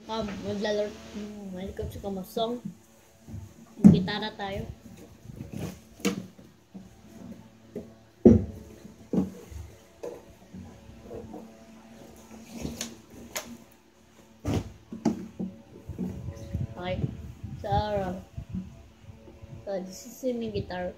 Maglalaro, malikot sa kamasong. Gitara tayo. Okay. So this is my guitar.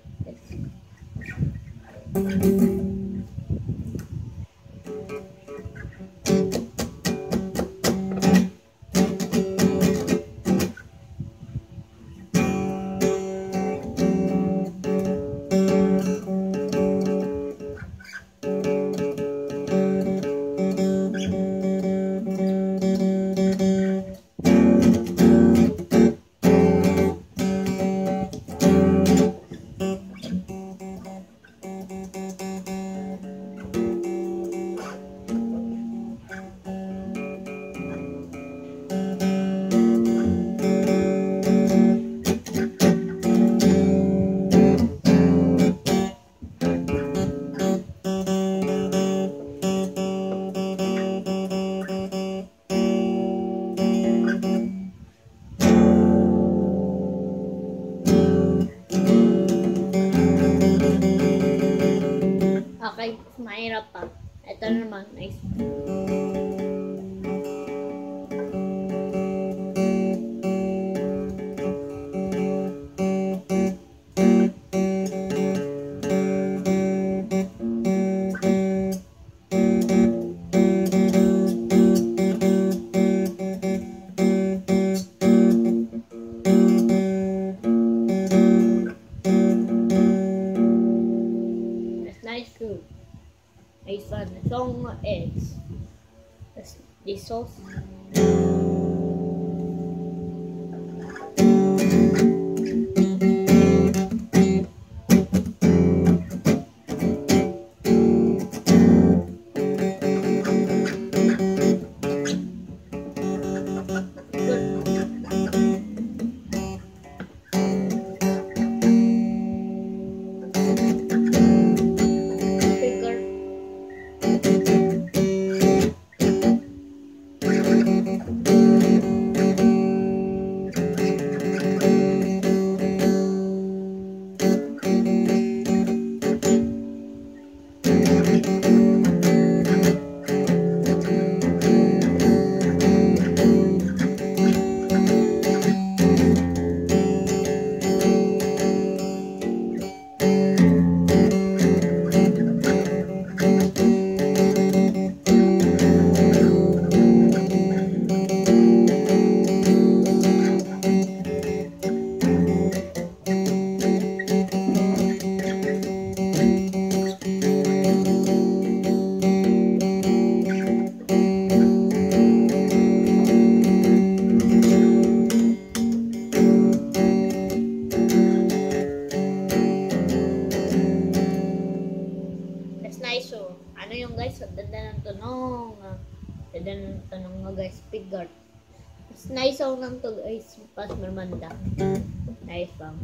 Okay, mahirap pa. Ito naman, nice. Nice too. Nice one. The song is this song. Nice, so ano yung guys, ganda ng tunog. Ganda ng tunog nga guys, Pickguard. Mas nice song ng to guys, pas Mermanda. Nice bang.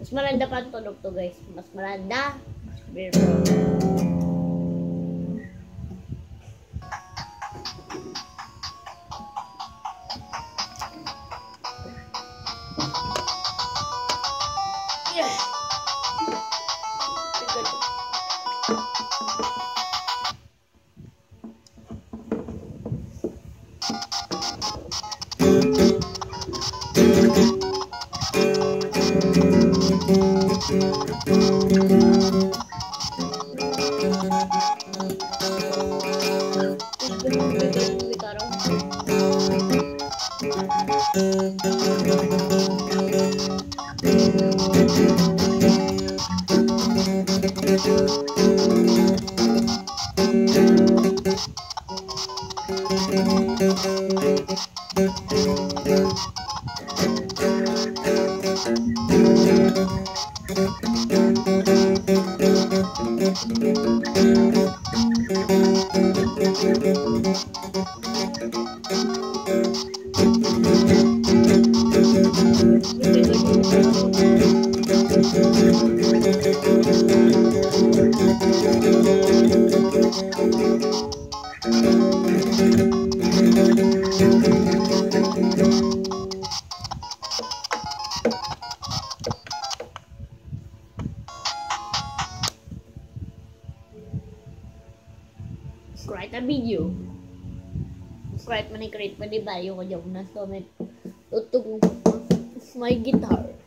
Mas maranda pa ang tunog to guys. Mas maranda. Pero yeah. Write a video. Write man i-create pa di ba yung kanya na so may tutugong my guitar.